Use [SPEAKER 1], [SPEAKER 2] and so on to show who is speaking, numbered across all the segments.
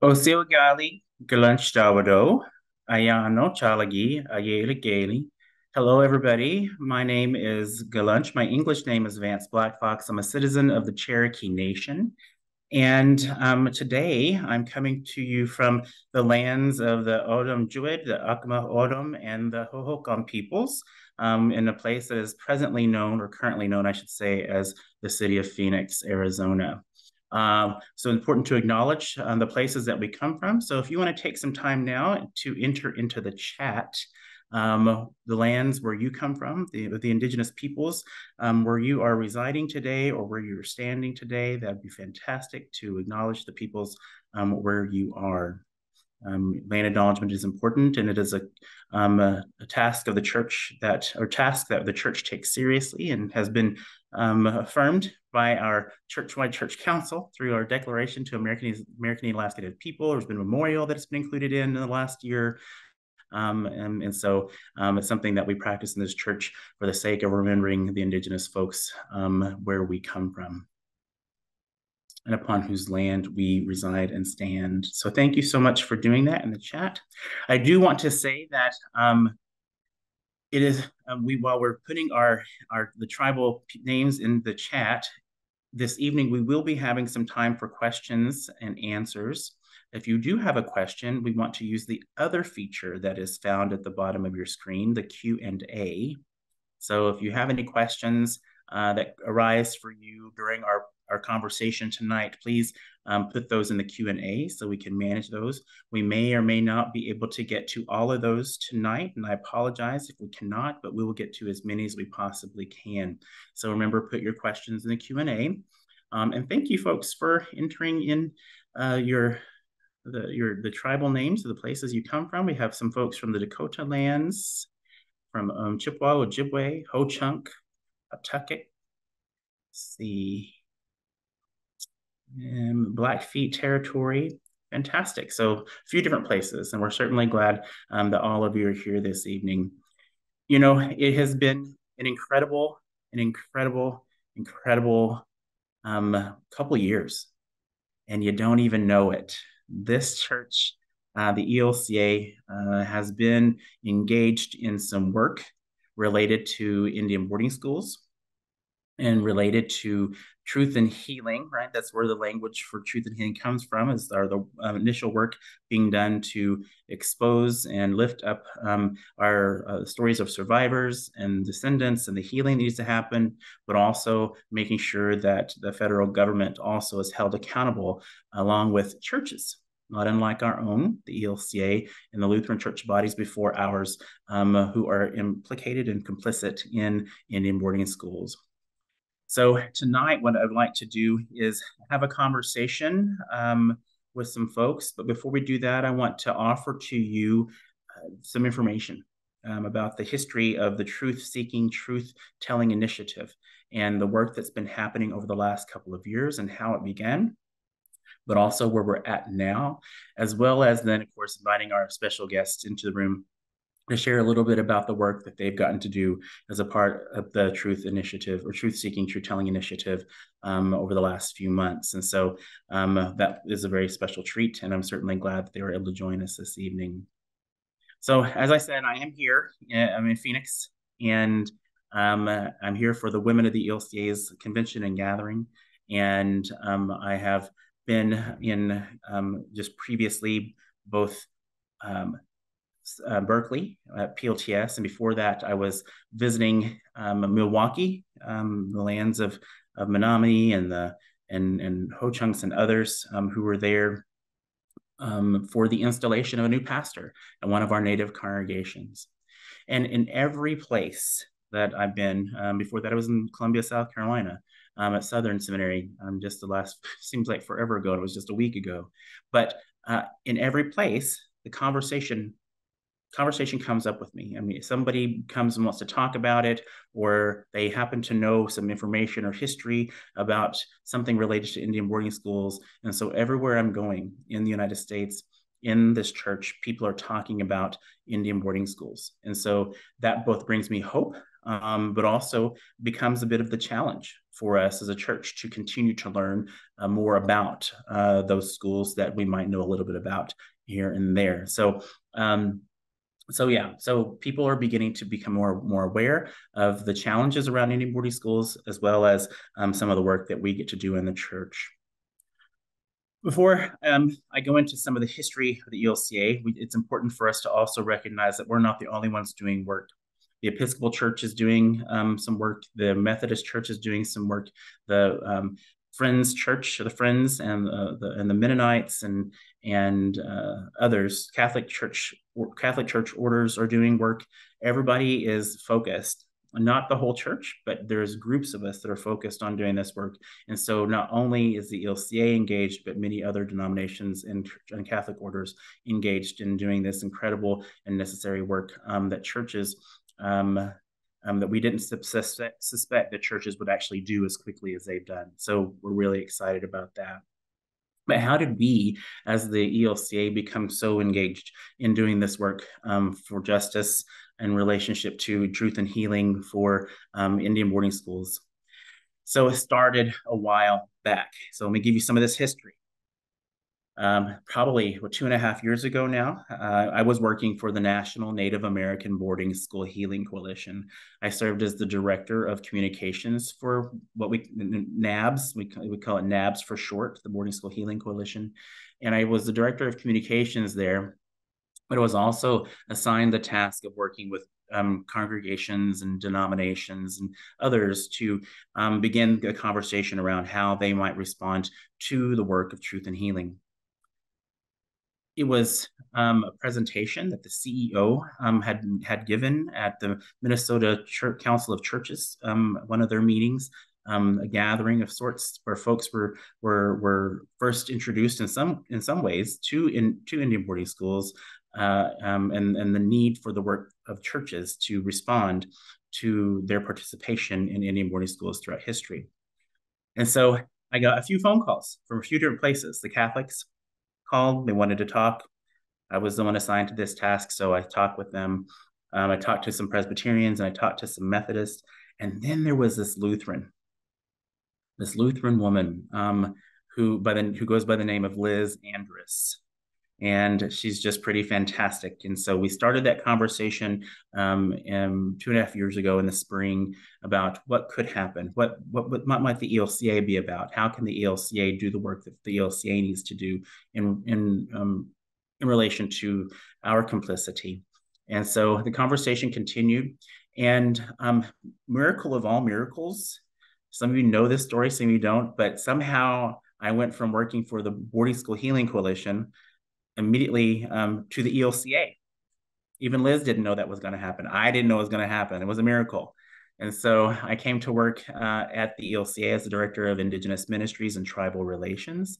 [SPEAKER 1] Osiogali Galanchtawado, Ayano Chalagi, Ayeli Gailey. Hello, everybody. My name is Galunch. My English name is Vance Black Fox. I'm a citizen of the Cherokee Nation. And today I'm coming to you from the lands of the Odom Druid, the Akama Odom, and the Hohokam peoples in a place that is presently known, or currently known, I should say, as the city of Phoenix, Arizona. So important to acknowledge the places that we come from. So if you want to take some time now to enter into the chat, the lands where you come from, the indigenous peoples where you are residing today or where you're standing today, that'd be fantastic to acknowledge the peoples where you are. Land acknowledgement is important, and it is a task of the church task that the church takes seriously and has been affirmed by our church-wide church council through our declaration to American Alaska Native people. There's been a memorial that has been included in the last year. So it's something that we practice in this church for the sake of remembering the indigenous folks where we come from and upon whose land we reside and stand. So thank you so much for doing that in the chat. I do want to say that it is while we're putting the tribal names in the chat this evening, we will be having some time for questions and answers. If you do have a question, we want to use the other feature that is found at the bottom of your screen, the Q&A. So if you have any questions that arise for you during our conversation tonight, please put those in the Q&A so we can manage those. We may or may not be able to get to all of those tonight, and I apologize if we cannot, but we will get to as many as we possibly can. So remember, put your questions in the Q&A. And thank you, folks, for entering in the tribal names of the places you come from. We have some folks from the Dakota lands, from Chippewa, Ojibwe, Ho Chunk, Pawtucket, the Blackfeet territory. Fantastic. So a few different places, and we're certainly glad that all of you are here this evening. You know, it has been an incredible couple years, and you don't even know it. This church, the ELCA, has been engaged in some work related to Indian boarding schools and related to truth and healing, right? That's where the language for truth and healing comes from, is the initial work being done to expose and lift up our stories of survivors and descendants and the healing that needs to happen, but also making sure that the federal government also is held accountable along with churches, not unlike our own, the ELCA and the Lutheran Church bodies before ours, who are implicated and complicit in Indian boarding schools. So tonight, what I'd like to do is have a conversation with some folks. But before we do that, I want to offer to you some information about the history of the truth-seeking, truth-telling initiative and the work that's been happening over the last couple of years and how it began, but also where we're at now, as well as then, of course, inviting our special guests into the room to share a little bit about the work that they've gotten to do as a part of the Truth Initiative or Truth Seeking, Truth Telling Initiative over the last few months. And so that is a very special treat, and I'm certainly glad that they were able to join us this evening. So as I said, I am here. I'm in Phoenix, and I'm here for the Women of the ELCA's convention and gathering. And I have been in just previously both Berkeley at PLTS, and before that, I was visiting Milwaukee, the lands of Menominee and Ho Chunks and others who were there for the installation of a new pastor at one of our native congregations. And in every place that I've been, before that, I was in Columbia, South Carolina, at Southern Seminary. Just the last seems like forever ago. It was just a week ago, but in every place, the conversation comes up with me. I mean, if somebody comes and wants to talk about it, or they happen to know some information or history about something related to Indian boarding schools. And so everywhere I'm going in the United States, in this church, people are talking about Indian boarding schools. And so that both brings me hope, but also becomes a bit of the challenge for us as a church to continue to learn more about those schools that we might know a little bit about here and there. So people are beginning to become more aware of the challenges around Indian boarding schools, as well as some of the work that we get to do in the church. Before I go into some of the history of the ELCA, it's important for us to also recognize that we're not the only ones doing work. The Episcopal Church is doing some work. The Methodist Church is doing some work. The Friends Church, the Friends, and the Mennonites and others, Catholic Church orders are doing work. Everybody is focused. Not the whole church, but there's groups of us that are focused on doing this work. And so not only is the ELCA engaged, but many other denominations and Catholic orders engaged in doing this incredible and necessary work that churches that we didn't suspect that churches would actually do as quickly as they've done. So we're really excited about that. But how did we, as the ELCA, become so engaged in doing this work for justice in relationship to truth and healing for Indian boarding schools? So it started a while back. So let me give you some of this history. Probably 2.5 years ago now, I was working for the National Native American Boarding School Healing Coalition. I served as the director of communications for what we NABS, we call it NABS for short, the Boarding School Healing Coalition. And I was the director of communications there, but I was also assigned the task of working with congregations and denominations and others to begin a conversation around how they might respond to the work of truth and healing. It was a presentation that the CEO had given at the Minnesota Council of Churches, one of their meetings, a gathering of sorts where folks were first introduced in some ways to Indian boarding schools and the need for the work of churches to respond to their participation in Indian boarding schools throughout history. And so I got a few phone calls from a few different places. The Catholics called, they wanted to talk. I was the one assigned to this task, so I talked with them. I talked to some Presbyterians and I talked to some Methodists. And then there was this Lutheran woman who goes by the name of Liz Andrus. And she's just pretty fantastic. And so we started that conversation 2.5 years ago in the spring about what could happen. What might the ELCA be about? How can the ELCA do the work that the ELCA needs to do in relation to our complicity? And so the conversation continued. And miracle of all miracles, some of you know this story, some of you don't, but somehow I went from working for the Boarding School Healing Coalition immediately to the ELCA. Even Liz didn't know that was going to happen. I didn't know it was going to happen. It was a miracle. And so I came to work at the ELCA as the director of Indigenous Ministries and Tribal Relations.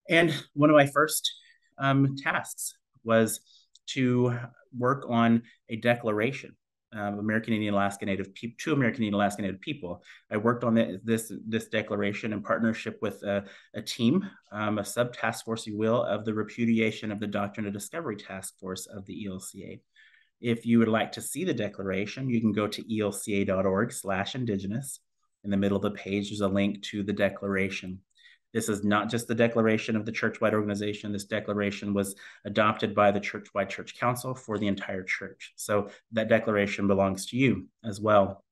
[SPEAKER 1] And one of my first tasks was to work on a declaration American Indian Alaska Native people, to American Indian Alaska Native people. I worked on this declaration in partnership with a team, a sub-task force, you will, of the Repudiation of the Doctrine of Discovery Task Force of the ELCA. If you would like to see the declaration, you can go to elca.org/indigenous. In the middle of the page, there's a link to the declaration. This is not just the declaration of the church-wide organization. This declaration was adopted by the church-wide church council for the entire church. So that declaration belongs to you as well.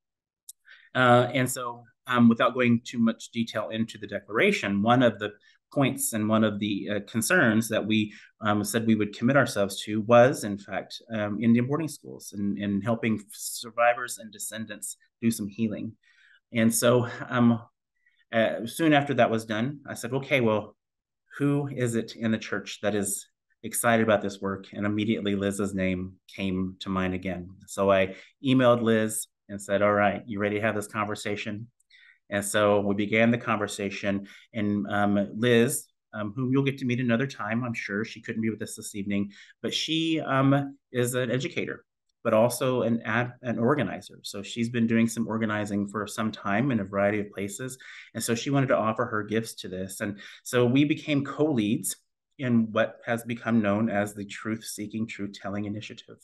[SPEAKER 1] And so without going too much detail into the declaration, one of the points and one of the concerns that we said we would commit ourselves to was, in fact, Indian boarding schools and helping survivors and descendants do some healing. And so soon after that was done, I said, okay, well, who is it in the church that is excited about this work? And immediately Liz's name came to mind again. So I emailed Liz and said, all right, you ready to have this conversation? And so we began the conversation, and Liz, whom you'll get to meet another time, I'm sure. She couldn't be with us this evening, but she is an educator, but also an organizer. So she's been doing some organizing for some time in a variety of places. And so she wanted to offer her gifts to this. And so we became co-leads in what has become known as the Truth Seeking, Truth Telling Initiative.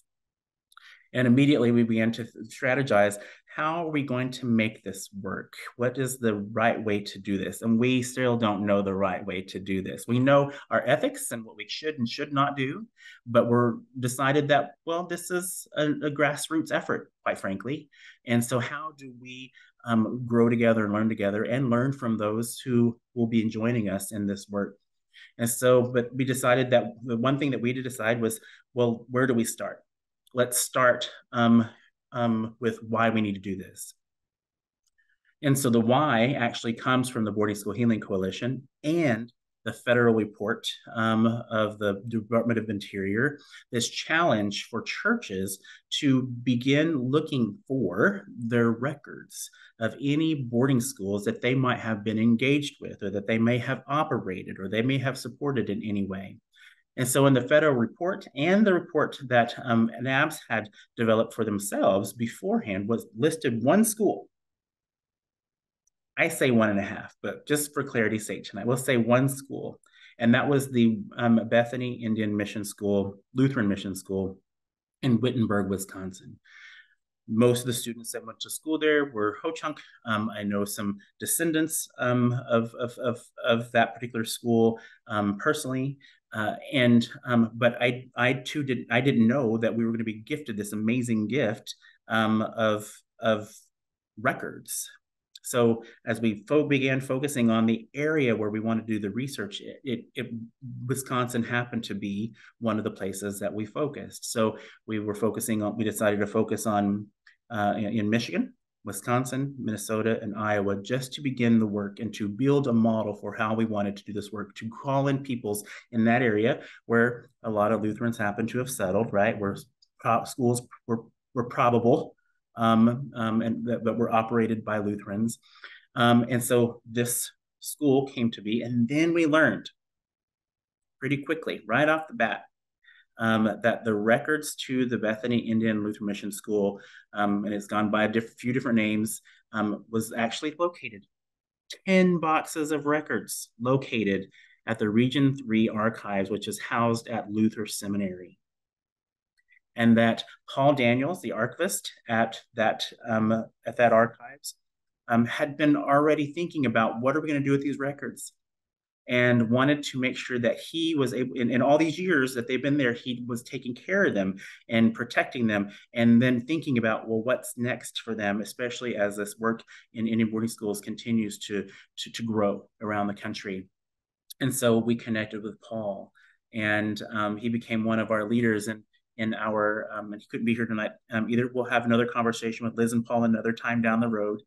[SPEAKER 1] And immediately we began to strategize, how are we going to make this work? What is the right way to do this? And we still don't know the right way to do this. We know our ethics and what we should and should not do, but we're decided that, well, this is a grassroots effort, quite frankly. And so how do we grow together and learn from those who will be joining us in this work? And so, but we decided that the one thing that we did decide was, well, where do we start? Let's start with why we need to do this. And so the why actually comes from the Boarding School Healing Coalition and the federal report of the Department of Interior, this challenge for churches to begin looking for their records of any boarding schools that they might have been engaged with, or that they may have operated, or they may have supported in any way. And so in the federal report and the report that NABS had developed for themselves beforehand was listed one school. I say 1.5, but just for clarity's sake tonight, we'll say one school. And that was the Bethany Indian Mission School, Lutheran Mission School in Wittenberg, Wisconsin. Most of the students that went to school there were Ho-Chunk. I know some descendants of that particular school personally. But I too didn't know that we were going to be gifted this amazing gift of records. So as we began focusing on the area where we want to do the research, Wisconsin happened to be one of the places that we focused. So we decided to focus on in Michigan, Wisconsin, Minnesota, and Iowa, just to begin the work and to build a model for how we wanted to do this work, to call in peoples in that area where a lot of Lutherans happen to have settled, right? Where schools were probable, that were operated by Lutherans. And so this school came to be, and then we learned pretty quickly, right off the bat, that the records to the Bethany Indian Lutheran Mission School, and it's gone by a few different names, was actually located 10 boxes of records located at the Region 3 archives, which is housed at Luther Seminary. And that Paul Daniels, the archivist at that archives, had been already thinking about, what are we going to do with these records? And wanted to make sure that he was able, in all these years that they've been there, he was taking care of them and protecting them, and then thinking about, well, what's next for them, especially as this work in Indian boarding schools continues to grow around the country. And so we connected with Paul, and he became one of our leaders in our, and he couldn't be here tonight. Either we'll have another conversation with Liz and Paul another time down the road,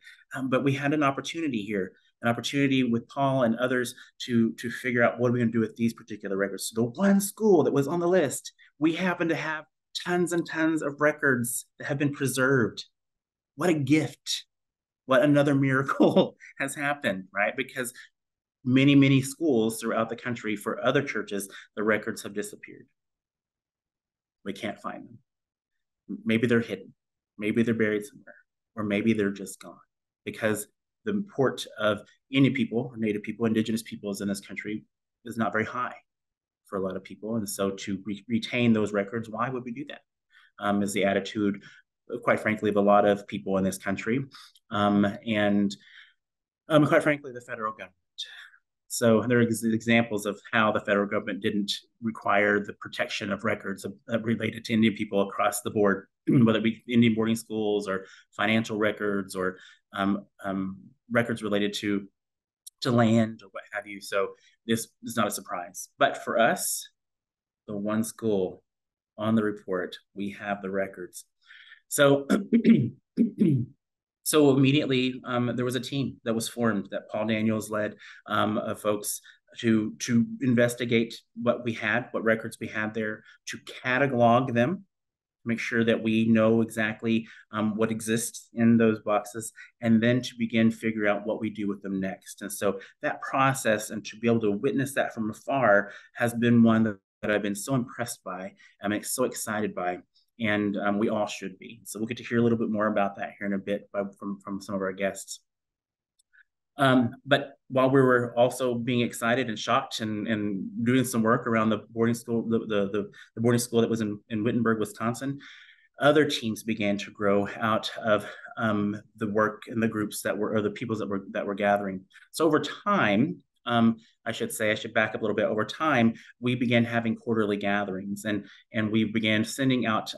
[SPEAKER 1] but we had an opportunity here, an opportunity with Paul and others to figure out, what are we going to do with these particular records. So the one school that was on the list, we happen to have tons and tons of records that have been preserved. What a gift. What another miracle has happened, right? Because many, many schools throughout the country, for other churches, the records have disappeared. We can't find them. Maybe they're hidden. Maybe they're buried somewhere, or maybe they're just gone, because the import of Indian people, or Native people, indigenous peoples in this country is not very high for a lot of people. And so to retain those records, why would we do that? Is the attitude, quite frankly, of a lot of people in this country. And quite frankly, the federal government. So there are examples of how the federal government didn't require the protection of records related to Indian people across the board, whether it be Indian boarding schools or financial records, or records related to land or what have you. So this is not a surprise. But for us, the one school on the report, we have the records. So So immediately, there was a team that was formed that Paul Daniels led, of folks to investigate what records we had there, to catalog them, make sure that we know exactly what exists in those boxes, and then to begin figure out what we do with them next. And so that process, and to be able to witness that from afar, has been one that I've been so impressed by. I'm so excited by. And we all should be. So we'll get to hear a little bit more about that here in a bit from some of our guests. But while we were also being excited and shocked and doing some work around the boarding school, the boarding school that was in Wittenberg, Wisconsin, other teams began to grow out of the work and the groups that were, or the peoples that were gathering. So over time, I should back up a little bit. Over time, we began having quarterly gatherings, and we began sending out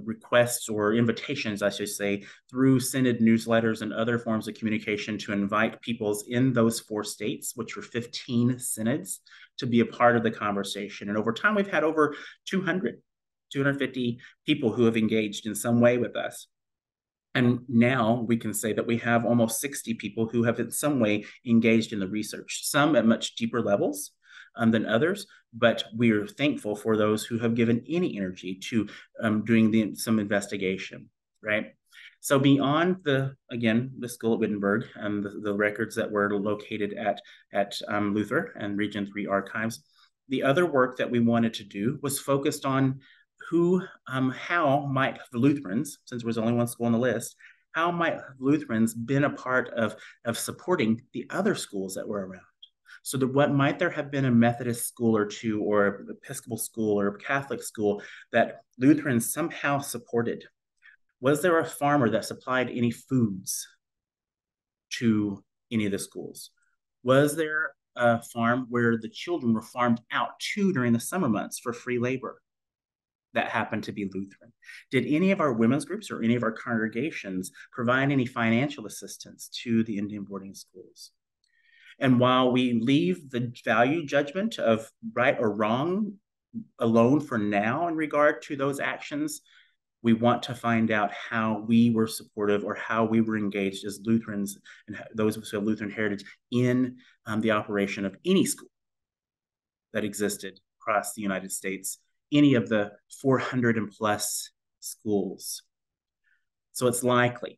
[SPEAKER 1] requests or invitations, I should say, through synod newsletters and other forms of communication to invite peoples in those 4 states, which were 15 synods, to be a part of the conversation. And over time, we've had over 250 people who have engaged in some way with us. And now we can say that we have almost 60 people who have in some way engaged in the research, some at much deeper levels than others, but we are thankful for those who have given any energy to doing some investigation, right? So beyond the school at Wittenberg and the records that were located at Luther and Region 3 archives, the other work that we wanted to do was focused on how might the Lutherans, since there was only one school on the list, how might Lutherans been a part of supporting the other schools that were around? So what might there have been a Methodist school or two, or an Episcopal school or a Catholic school that Lutherans somehow supported? Was there a farmer that supplied any foods to any of the schools? Was there a farm where the children were farmed out to during the summer months for free labor that happened to be Lutheran? Did any of our women's groups or any of our congregations provide any financial assistance to the Indian boarding schools? And while we leave the value judgment of right or wrong alone for now in regard to those actions, we want to find out how we were supportive or how we were engaged as Lutherans and those of us who have Lutheran heritage in the operation of any school that existed across the United States, any of the 400 and plus schools. So it's likely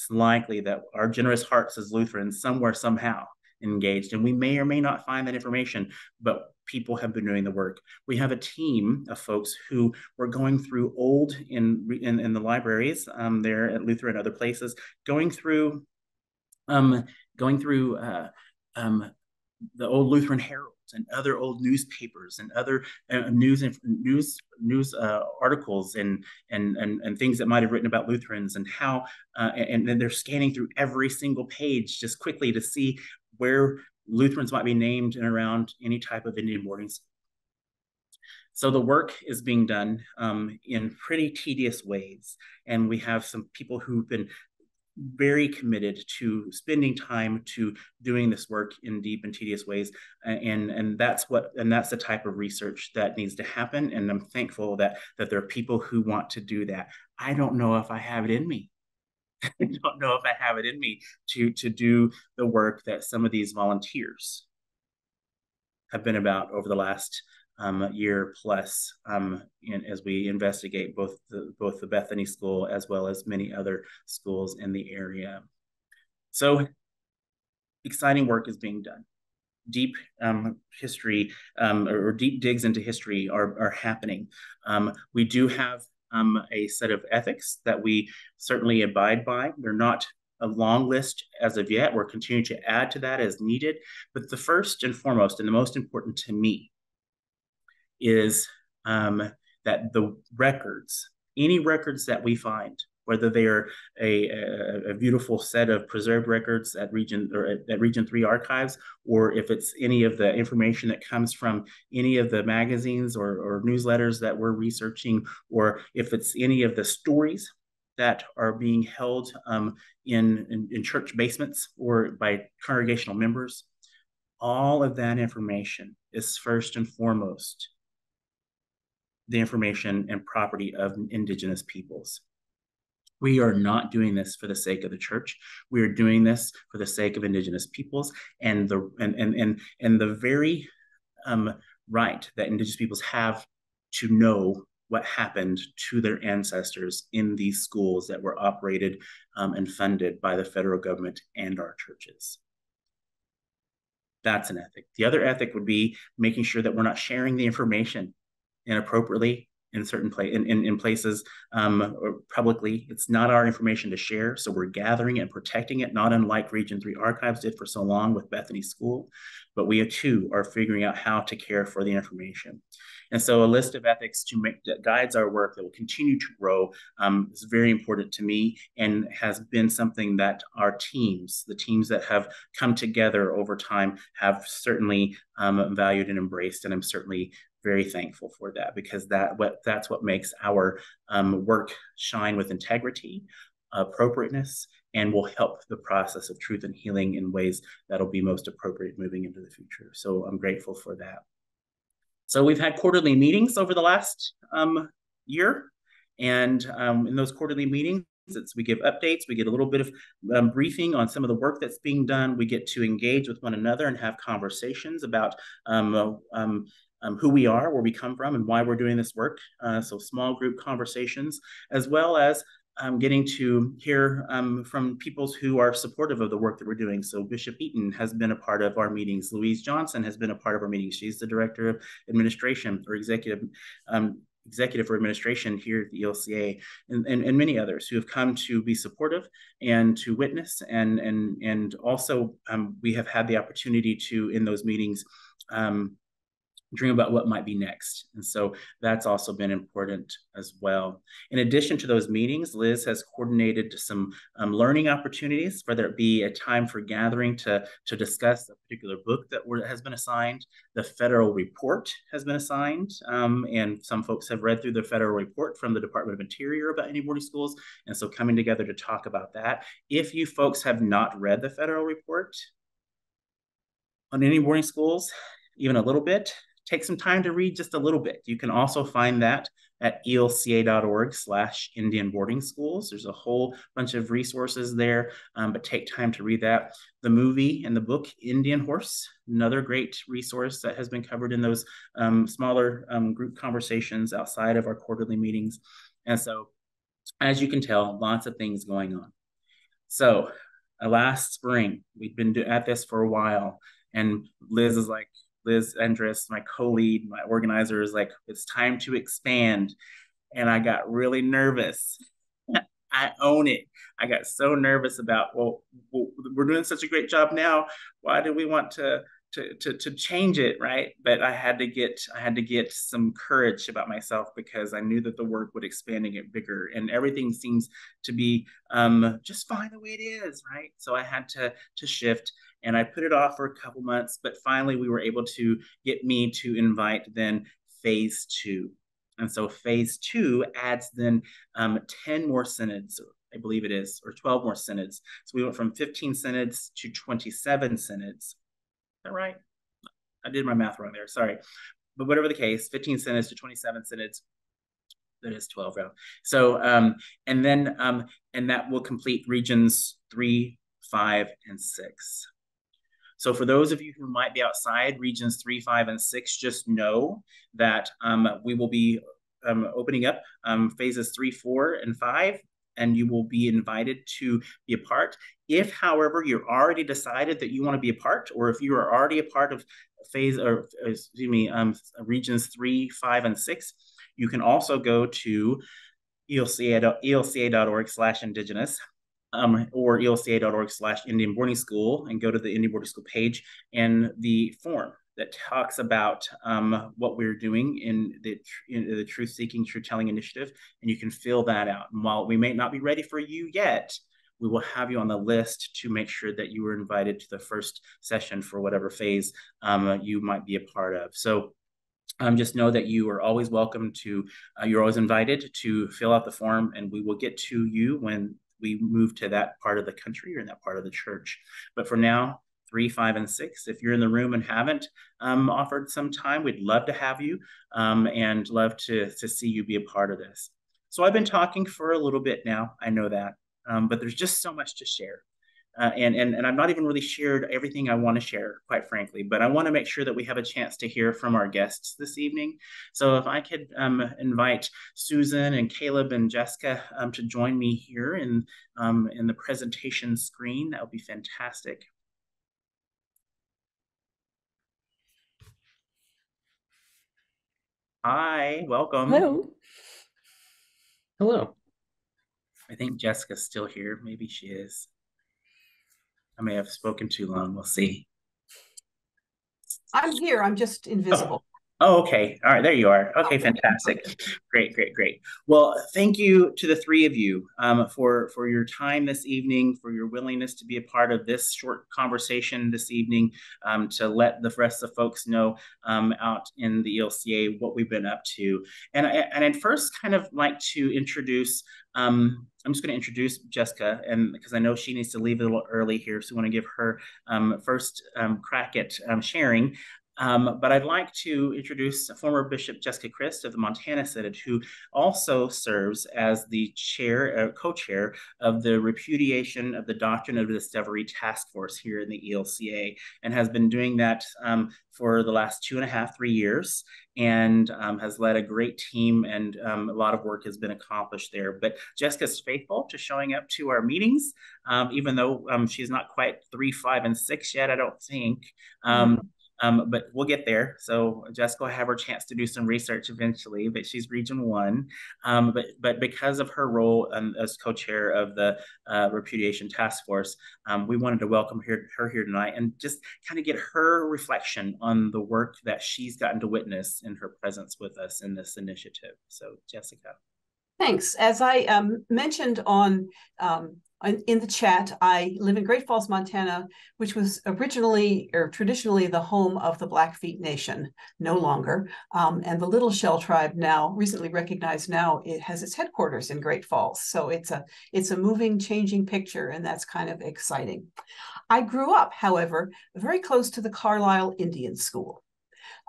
[SPEAKER 1] that our generous hearts as Lutherans somewhere, somehow engaged, and we may or may not find that information, but people have been doing the work. We have a team of folks who were going through old in the libraries there at Luther and other places, going through the old Lutheran Heralds and other old newspapers and other news articles and things that might have written about Lutherans, and how and then they're scanning through every single page just quickly to see where Lutherans might be named and around any type of Indian boarding school. So the work is being done in pretty tedious ways, and we have some people who've been very committed to spending time to doing this work in deep and tedious ways, and that's the type of research that needs to happen. And I'm thankful that there are people who want to do that. I don't know if I have it in me. I don't know if I have it in me to do the work that some of these volunteers have been about over the last year plus, as we investigate both the Bethany School as well as many other schools in the area. So exciting work is being done. Deep history or deep digs into history are happening. We do have a set of ethics that we certainly abide by. They're not a long list as of yet. We're continuing to add to that as needed. But the first and foremost, and the most important to me, is that the records, any records that we find, whether they are a beautiful set of preserved records at Region 3 archives, or if it's any of the information that comes from any of the magazines or newsletters that we're researching, or if it's any of the stories that are being held in church basements or by congregational members, all of that information is first and foremost the information and property of Indigenous peoples. We are not doing this for the sake of the church. We are doing this for the sake of Indigenous peoples and the very right that Indigenous peoples have to know what happened to their ancestors in these schools that were operated and funded by the federal government and our churches. That's an ethic. The other ethic would be making sure that we're not sharing the information inappropriately in certain in places or publicly. It's not our information to share, so we're gathering and protecting it, not unlike Region 3 Archives did for so long with Bethany School, but we too are figuring out how to care for the information. And so a list of ethics that guides our work that will continue to grow is very important to me and has been something that our teams, the teams that have come together over time, have certainly valued and embraced. And I'm certainly very thankful for that, because that's what makes our work shine with integrity, appropriateness, and will help the process of truth and healing in ways that'll be most appropriate moving into the future. So I'm grateful for that. So we've had quarterly meetings over the last year, and in those quarterly meetings, we give updates, we get a little bit of briefing on some of the work that's being done. We get to engage with one another and have conversations about who we are, where we come from, and why we're doing this work. So small group conversations, as well as getting to hear from people who are supportive of the work that we're doing. So Bishop Eaton has been a part of our meetings. Louise Johnson has been a part of our meetings. She's the Director of Administration or Executive for Administration here at the ELCA, and many others who have come to be supportive and to witness. And also we have had the opportunity to, in those meetings, dream about what might be next. And so that's also been important as well. In addition to those meetings, Liz has coordinated some learning opportunities, whether it be a time for gathering to discuss a particular book that has been assigned. The federal report has been assigned, and some folks have read through the federal report from the Department of Interior about Indian boarding schools. And so coming together to talk about that. If you folks have not read the federal report on Indian boarding schools, even a little bit, take some time to read just a little bit. You can also find that at elca.org/Indian boarding schools. There's a whole bunch of resources there, but take time to read that. The movie and the book, Indian Horse, another great resource that has been covered in those smaller group conversations outside of our quarterly meetings. And so, as you can tell, lots of things going on. So last spring, we've been at this for a while, and Liz Andrus, my co-lead, my organizer, is like, it's time to expand. And I got really nervous. I own it. I got so nervous about, well, we're doing such a great job now. Why do we want to change it, right? But I had to get some courage about myself, because I knew that the work would expand and get bigger, and everything seems to be just fine the way it is, right? So I had to shift, and I put it off for a couple months, but finally we were able to get me to invite then phase 2. And so phase 2 adds then 10 more synods, I believe it is, or 12 more synods. So we went from 15 synods to 27 synods. Is that right? I did my math wrong there, sorry. But whatever the case, 15 synods to 27 synods, that is 12 now. So, and that will complete regions 3, 5, and 6. So for those of you who might be outside regions 3, 5, and 6, just know that we will be opening up phases 3, 4, and 5, and you will be invited to be a part. If, however, you're already decided that you want to be a part, or if you are already a part of regions 3, 5, and 6, you can also go to elca.org/indigenous. Or elca.org/Indian boarding school, and go to the Indian boarding school page and the form that talks about what we're doing in the Truth Seeking, Truth Telling Initiative, and you can fill that out. And while we may not be ready for you yet, we will have you on the list to make sure that you were invited to the first session for whatever phase you might be a part of. So just know that you are always welcome to, you're always invited to fill out the form, and we will get to you when we move to that part of the country or in that part of the church. But for now, 3, 5, and 6, if you're in the room and haven't offered some time, we'd love to have you and love to see you be a part of this. So I've been talking for a little bit now, I know that, but there's just so much to share. And I've not even really shared everything I want to share, quite frankly, but I want to make sure that we have a chance to hear from our guests this evening. So if I could invite Susan and Caleb and Jessica to join me here in the presentation screen, that would be fantastic. Hi, welcome.
[SPEAKER 2] Hello.
[SPEAKER 3] Hello.
[SPEAKER 1] I think Jessica's still here. Maybe she is. I may have spoken too long. We'll see.
[SPEAKER 2] I'm here. I'm just
[SPEAKER 1] Oh,
[SPEAKER 2] invisible.
[SPEAKER 1] oh, okay. All right, there you are. Okay,
[SPEAKER 2] Okay.
[SPEAKER 1] fantastic.
[SPEAKER 2] Okay.
[SPEAKER 1] Great, great, great. Well, thank you to the three of you for your time this evening, for your willingness to be a part of this short conversation this evening, to let the rest of the folks know out in the ELCA what we've been up to. And I'd first kind of like to introduce. I'm just going to introduce Jessica, and because I know she needs to leave a little early here, so I want to give her first crack at sharing. But I'd like to introduce former Bishop Jessica Christ of the Montana Synod, who also serves as the co-chair of the Repudiation of the Doctrine of Discovery Task Force here in the ELCA, and has been doing that for the last 2.5, 3 years, and has led a great team, and a lot of work has been accomplished there. But Jessica's faithful to showing up to our meetings, even though she's not quite 3, 5, and 6 yet, I don't think. Um,
[SPEAKER 2] Mhm.
[SPEAKER 1] but we'll get there. So Jessica will have her chance to do some research eventually, but she's Region 1. But because of her role as co-chair of the Repudiation Task Force, we wanted to welcome her here tonight and just kind of get her reflection on the work that she's gotten to witness in her presence with us in this initiative. So Jessica.
[SPEAKER 2] Thanks. As I mentioned in the chat, I live in Great Falls, Montana, which was originally or traditionally the home of the Blackfeet Nation, no longer. And the Little Shell tribe, now recently recognized, now it has its headquarters in Great Falls. So it's a moving, changing picture, and that's kind of exciting. I grew up, however, very close to the Carlisle Indian School.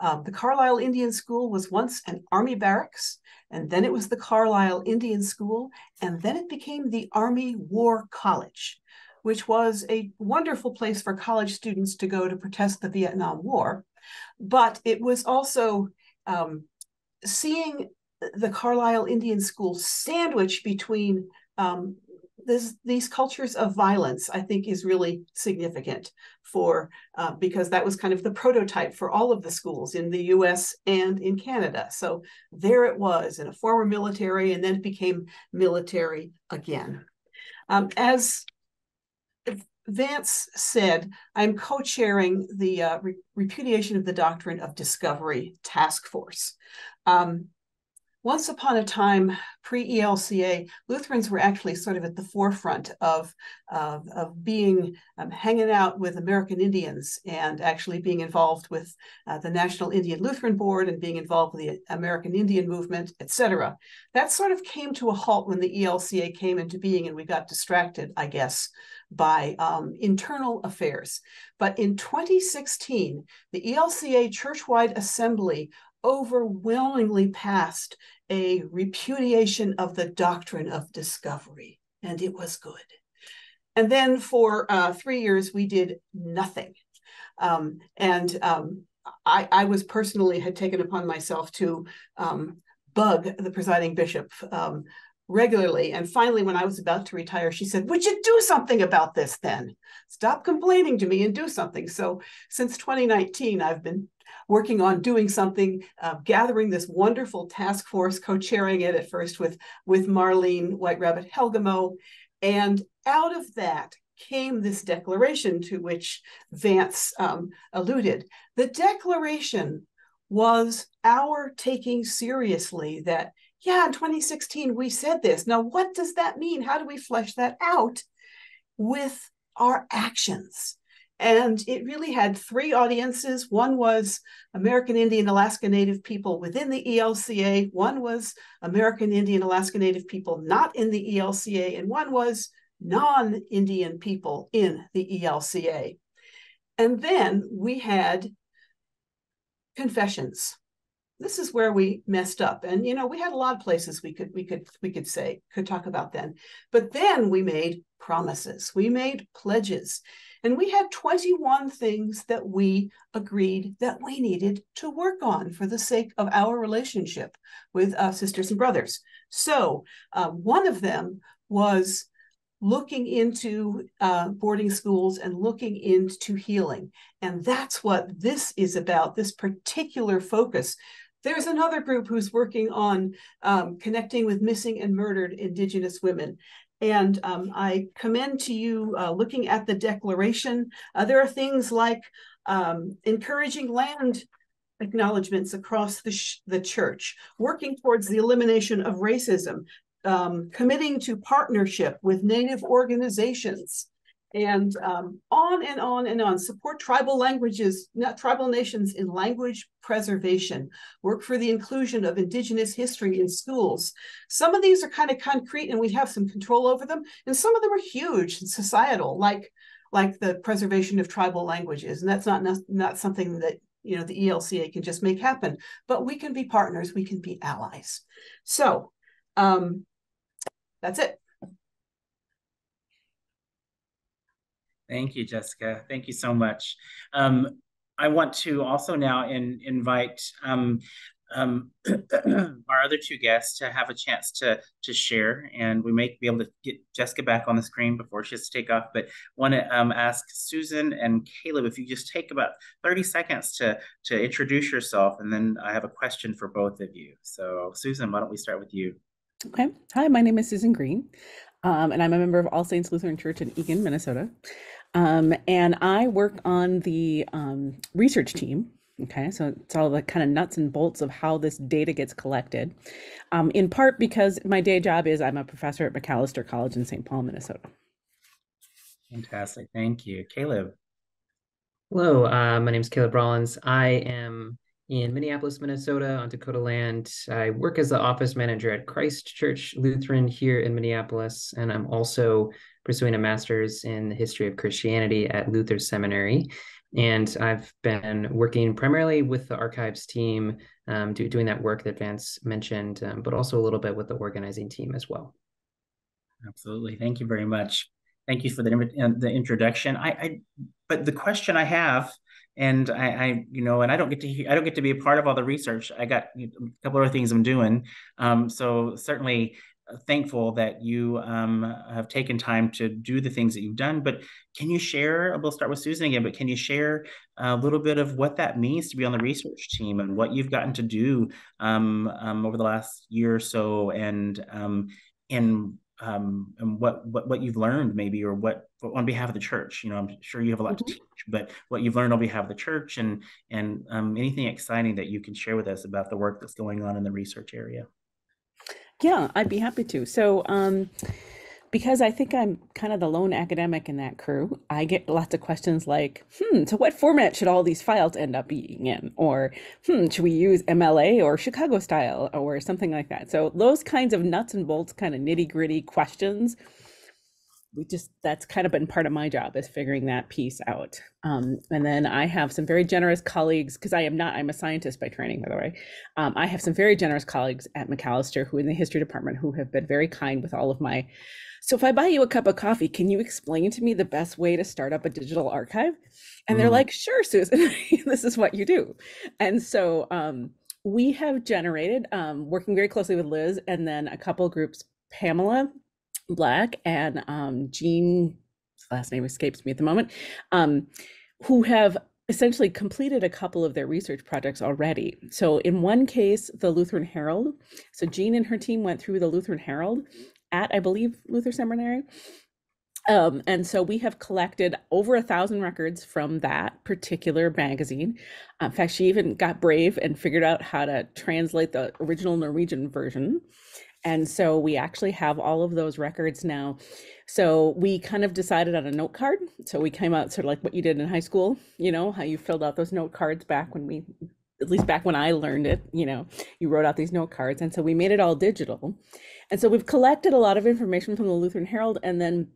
[SPEAKER 2] The Carlisle Indian School was once an Army barracks, and then it was the Carlisle Indian School, and then it became the Army War College, which was a wonderful place for college students to go to protest the Vietnam War. But it was also seeing the Carlisle Indian School sandwiched between these cultures of violence, I think, is really significant because that was kind of the prototype for all of the schools in the US and in Canada. So there it was in a former military, and then it became military again. As Vance said, I'm co-chairing the Repudiation of the Doctrine of Discovery Task Force. Once upon a time, pre-ELCA, Lutherans were actually sort of at the forefront of being hanging out with American Indians and actually being involved with the National Indian Lutheran Board and being involved with the American Indian movement, etc. That sort of came to a halt when the ELCA came into being, and we got distracted, I guess, by internal affairs. But in 2016, the ELCA Churchwide Assembly overwhelmingly passed a repudiation of the doctrine of discovery, and it was good. And then for 3 years, we did nothing. I was personally had taken upon myself to bug the presiding bishop regularly. And finally, when I was about to retire, she said, "Would you do something about this then? Stop complaining to me and do something." So since 2019, I've been working on doing something, gathering this wonderful task force, co-chairing it at first with Marlene White Rabbit Helgamo. And out of that came this declaration to which Vance alluded. The declaration was our taking seriously that, yeah, in 2016, we said this. Now, what does that mean? How do we flesh that out with our actions? And it really had 3 audiences. One was American Indian Alaska Native people within the ELCA. One was American Indian Alaska Native people not in the ELCA. And one was non-Indian people in the ELCA. And then we had confessions. This is where we messed up. And, you know, we had a lot of places we could talk about then. But then we made promises, we made pledges, and we had 21 things that we agreed that we needed to work on for the sake of our relationship with sisters and brothers. So one of them was looking into boarding schools and looking into healing. And that's what this is about, this particular focus. There's another group who's working on connecting with missing and murdered Indigenous women. And I commend to you looking at the declaration. There are things like encouraging land acknowledgements across the church, working towards the elimination of racism, committing to partnership with Native organizations, and on and on and on. Support tribal languages, not tribal nations in language preservation. Work for the inclusion of Indigenous history in schools. Some of these are kind of concrete and we have some control over them, and some of them are huge and societal, like the preservation of tribal languages. And that's not something that the ELCA can just make happen, but we can be partners, we can be allies. So that's it.
[SPEAKER 1] Thank you, Jessica. Thank you so much. I want to also now invite our other two guests to have a chance to share, and we may be able to get Jessica back on the screen before she has to take off, but want to ask Susan and Caleb if you just take about 30 seconds to introduce yourself, and then I have a question for both of you. So Susan, why don't we start with you?
[SPEAKER 4] Okay. Hi, my name is Susan Green, and I'm a member of All Saints Lutheran Church in Eagan, Minnesota. And I work on the research team. Okay, so it's all the kind of nuts and bolts of how this data gets collected, in part because my day job is I'm a professor at McAllister College in St. Paul, Minnesota.
[SPEAKER 1] Fantastic. Thank you. Caleb.
[SPEAKER 3] Hello, my name is Caleb Rollins. I am in Minneapolis, Minnesota on Dakota land. I work as the office manager at Christ Church Lutheran here in Minneapolis, and I'm also pursuing a master's in the history of Christianity at Luther Seminary. And I've been working primarily with the archives team, doing that work that Vance mentioned, but also a little bit with the organizing team as well.
[SPEAKER 1] Absolutely. Thank you very much. Thank you for the introduction. But the question I have, and and I don't get to be a part of all the research. I got a couple other things I'm doing. So certainly thankful that you have taken time to do the things that you've done. But can you share, we'll start with Susan again, but can you share a little bit of what that means to be on the research team and what you've gotten to do over the last year or so, and what you've learned maybe, or what on behalf of the church? I'm sure you have a lot to teach, but what you've learned on behalf of the church, and anything exciting that you can share with us about the work that's going on in the research area.
[SPEAKER 4] Yeah, I'd be happy to. So, because I think I'm kind of the lone academic in that crew, I get lots of questions like, so what format should all these files end up being in? Or, should we use MLA or Chicago style or something like that? So those kinds of nuts and bolts, kind of nitty gritty questions, that's kind of been part of my job, is figuring that piece out. And then I have some very generous colleagues, because I'm a scientist by training, by the way. I have some very generous colleagues at McAllister who in the history department who have been very kind with all of my, so if I buy you a cup of coffee, can you explain to me the best way to start up a digital archive? And they're like, sure, Susan, this is what you do. And so we have generated, working very closely with Liz, and then a couple groups, Pamela Black and Jean, last name escapes me at the moment, who have essentially completed a couple of their research projects already. So in one case, the Lutheran Herald. So Jean and her team went through the Lutheran Herald at, I believe, Luther Seminary. And so we have collected over 1,000 records from that particular magazine. In fact, she even got brave and figured out how to translate the original Norwegian version. And so we actually have all of those records now. So we kind of decided on a note card. So we came out sort of like what you did in high school, how you filled out those note cards back when at least back when I learned it, you wrote out these note cards. And so we made it all digital. And so we've collected a lot of information from the Lutheran Herald, and then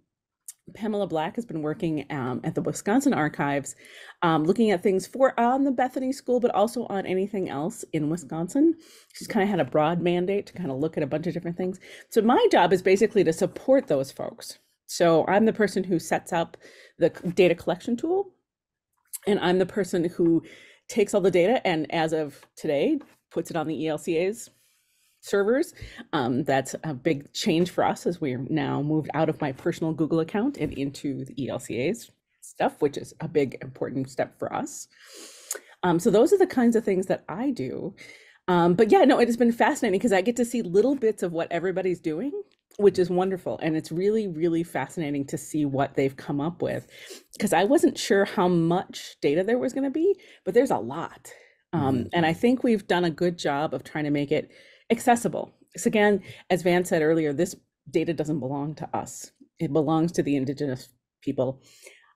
[SPEAKER 4] Pamela Black has been working at the Wisconsin archives, looking at things on the Bethany School, but also on anything else in Wisconsin. She's kind of had a broad mandate to kind of look at a bunch of different things. So my job is basically to support those folks. So I'm the person who sets up the data collection tool, and I'm the person who takes all the data and, as of today, puts it on the ELCA's servers. That's a big change for us, as we're now moved out of my personal Google account and into the ELCA's stuff, which is a big important step for us. So those are the kinds of things that I do. But yeah, no, it has been fascinating because I get to see little bits of what everybody's doing, which is wonderful. And it's really, really fascinating to see what they've come up with because I wasn't sure how much data there was going to be, but there's a lot. And I think we've done a good job of trying to make it accessible. So again, as Van said earlier, this data doesn't belong to us. It belongs to the Indigenous people.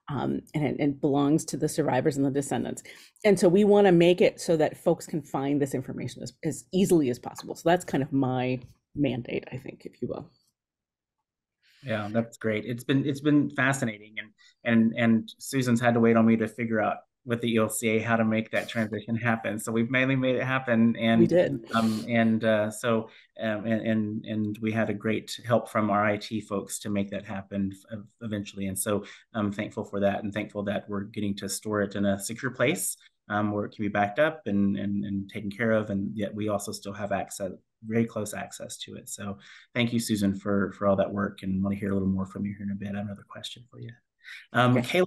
[SPEAKER 4] And it belongs to the survivors and the descendants. And so we want to make it so that folks can find this information as easily as possible. So that's kind of my mandate, I think, if you will.
[SPEAKER 1] Yeah, that's great. It's been fascinating, and Susan's had to wait on me to figure out with the ELCA how to make that transition happen. So we've mainly made it happen, and
[SPEAKER 4] we did.
[SPEAKER 1] And we had a great help from our IT folks to make that happen eventually. And so I'm thankful for that, and thankful that we're getting to store it in a secure place where it can be backed up and taken care of, and yet we also still have access, very close access to it. So thank you, Susan, for all that work, and I want to hear a little more from you here in a bit. I have another question for you. Okay.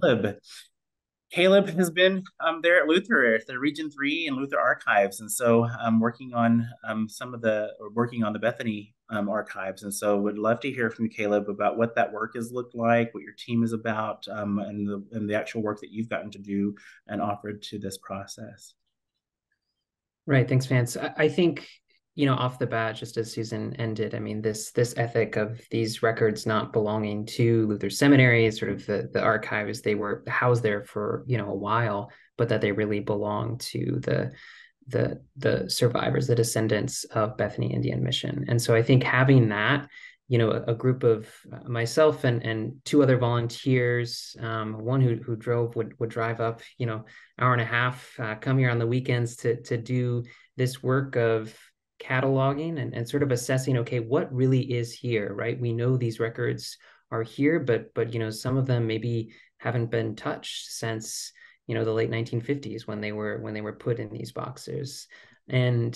[SPEAKER 1] Caleb has been there at Luther, at the Region 3 and Luther archives. And so I'm working on working on the Bethany archives. And so would love to hear from you, Caleb, about what that work has looked like, what your team is about, and the actual work that you've gotten to do and offered to this process.
[SPEAKER 3] Right. Thanks, Vance. I think, off the bat, just as Susan ended, I mean, this ethic of these records not belonging to Luther Seminary, sort of the archives, they were housed there for, a while, but that they really belong to the survivors, the descendants of Bethany Indian Mission. And so I think having that, a group of myself and two other volunteers, one who drove would drive up, hour and a half, come here on the weekends to do this work of cataloging and sort of assessing, okay, what really is here, right? We know these records are here, but some of them maybe haven't been touched since the late 1950s when they were put in these boxes. And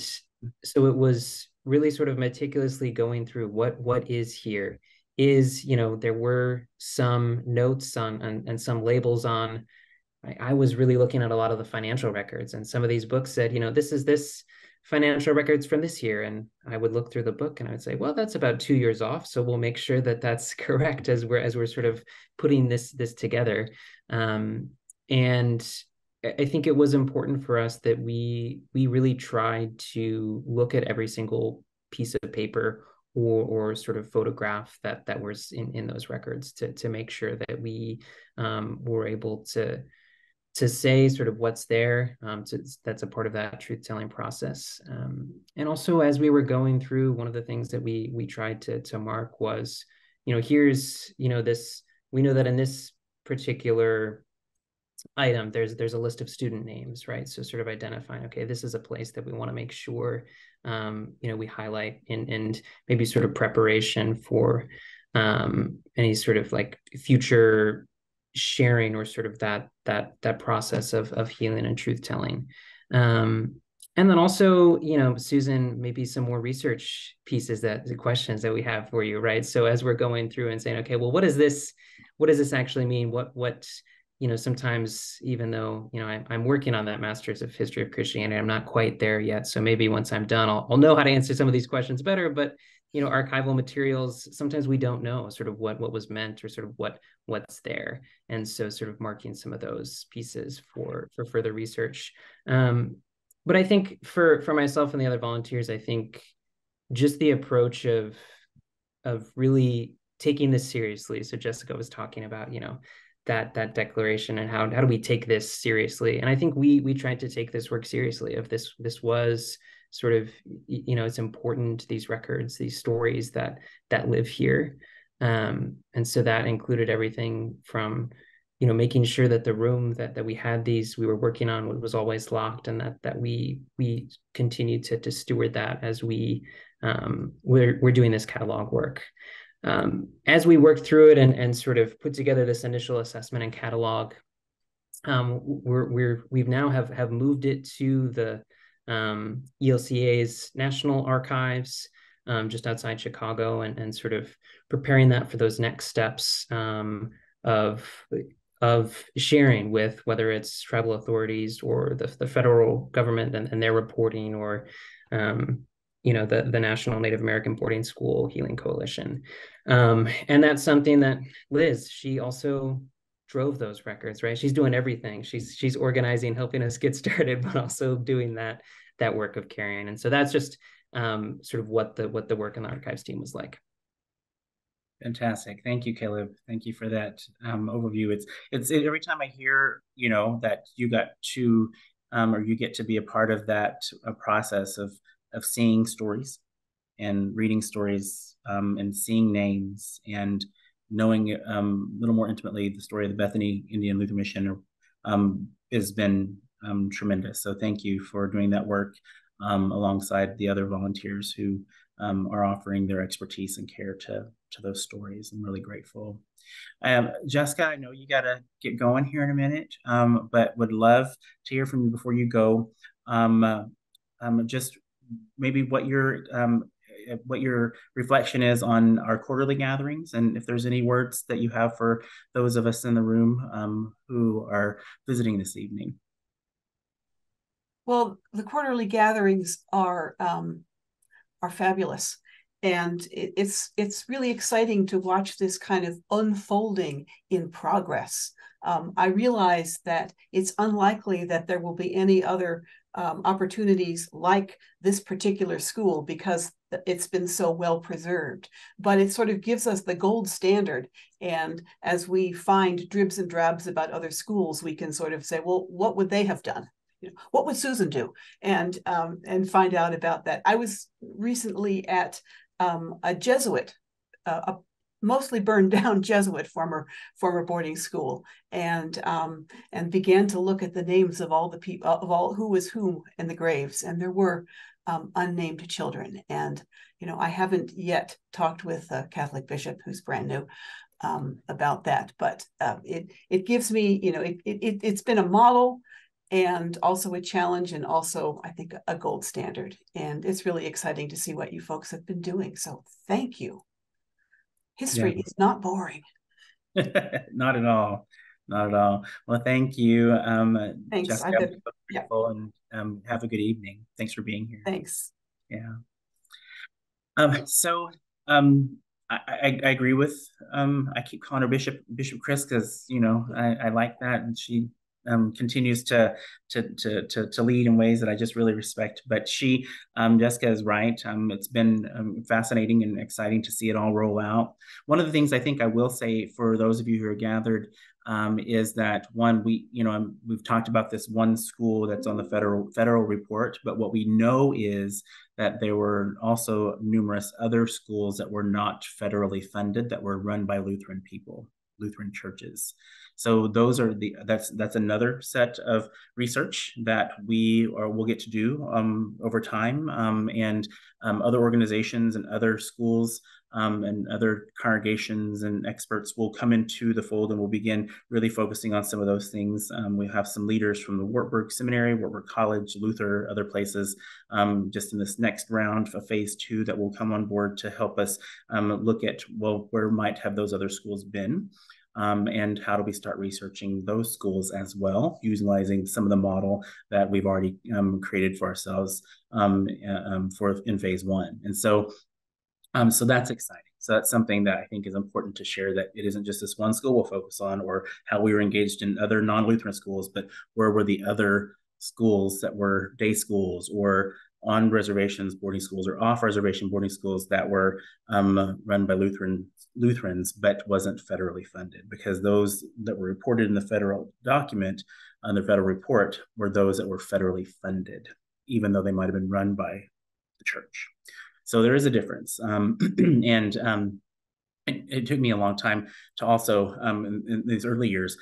[SPEAKER 3] so it was really sort of meticulously going through what is here. There were some notes on and some labels on. I was really looking at a lot of the financial records, and some of these books said, this financial records from this year. And I would look through the book and I would say, well, that's about 2 years off. So we'll make sure that that's correct as we're sort of putting this together. And I think it was important for us that we really tried to look at every single piece of paper or sort of photograph that was in those records to make sure that we were able to say sort of what's there. That's a part of that truth-telling process. And also, as we were going through, one of the things that we tried to mark was, here's, this, we know that in this particular item, there's a list of student names, right? So sort of identifying, okay, this is a place that we want to make sure, we highlight and maybe sort of preparation for any sort of like future sharing or sort of that process of healing and truth telling. And then also, Susan, maybe some more research pieces, the questions that we have for you, right? So as we're going through and saying, okay, well, what does this actually mean? What sometimes, even though, I'm working on that Master's of History of Christianity, I'm not quite there yet. So maybe once I'm done, I'll know how to answer some of these questions better. But, archival materials, sometimes we don't know sort of what was meant or sort of what's there. And so sort of marking some of those pieces for further research. But I think for myself and the other volunteers, I think just the approach of really taking this seriously. So Jessica was talking about, that declaration and how do we take this seriously? And I think we tried to take this work seriously. If this was sort of, it's important, these records, these stories that live here. And so that included everything from, making sure that the room that we had these, we were working on was always locked, and that we continued to steward that as we're doing this catalog work. As we worked through it and sort of put together this initial assessment and catalog, we've now have moved it to the ELCA's National Archives, just outside Chicago, and sort of preparing that for those next steps of sharing with whether it's tribal authorities or the federal government and their reporting, or the National Native American Boarding School Healing Coalition. And that's something that Liz, she also drove those records, right? She's doing everything. She's organizing, helping us get started, but also doing that work of carrying. And so that's just sort of what the work in the archives team was like.
[SPEAKER 1] Fantastic. Thank you, Caleb. Thank you for that overview. It's every time I hear, that you got to, or you get to be a part of that process of seeing stories and reading stories and seeing names and knowing a little more intimately the story of the Bethany Indian Lutheran Mission has been tremendous. So thank you for doing that work alongside the other volunteers who are offering their expertise and care to those stories. I'm really grateful. Jessica, I know you got to get going here in a minute, but would love to hear from you before you go. Just maybe what your reflection is on our quarterly gatherings, and if there's any words that you have for those of us in the room who are visiting this evening.
[SPEAKER 2] Well, the quarterly gatherings are fabulous. And it's really exciting to watch this kind of unfolding in progress. I realize that it's unlikely that there will be any other opportunities like this particular school because it's been so well preserved. But it sort of gives us the gold standard. And as we find dribs and drabs about other schools, we can sort of say, well, what would they have done? What would Susan do? And find out about that. I was recently at a Jesuit, a mostly burned down Jesuit former boarding school, and began to look at the names of all the people, of all who was whom in the graves, and there were unnamed children. And I haven't yet talked with a Catholic bishop who's brand new about that, but it gives me, it's been a model and also a challenge, and also I think a gold standard. And it's really exciting to see what you folks have been doing. So thank you. History is not boring.
[SPEAKER 1] Not at all. Not at all. Well, thank you.
[SPEAKER 2] Thanks.
[SPEAKER 1] Jessica, I'm so grateful, and have a good evening. Thanks for being here.
[SPEAKER 2] Thanks.
[SPEAKER 1] Yeah. So I agree with I keep calling her Bishop Chris because I like that, and she continues to lead in ways that I just really respect. But Jessica is right. It's been fascinating and exciting to see it all roll out. One of the things I think I will say for those of you who are gathered is that one, we've talked about this one school that's on the federal report, but what we know is that there were also numerous other schools that were not federally funded that were run by Lutheran people, Lutheran churches. So that's another set of research that we'll get to do over time, and other organizations and other schools and other congregations and experts will come into the fold, and we'll begin really focusing on some of those things. We have some leaders from the Wartburg Seminary, Wartburg College, Luther, other places, just in this next round of phase 2 that will come on board to help us look at, well, where might have those other schools been? And how do we start researching those schools as well, utilizing some of the model that we've already created for ourselves in phase 1. And so that's exciting. So that's something that I think is important to share, that it isn't just this one school we'll focus on, or how we were engaged in other non-Lutheran schools, but where were the other schools that were day schools or on reservations boarding schools or off reservation boarding schools that were run by Lutherans, but wasn't federally funded, because those that were reported in the federal document on the federal report were those that were federally funded, even though they might have been run by the church. So there is a difference. It took me a long time to also, in these early years,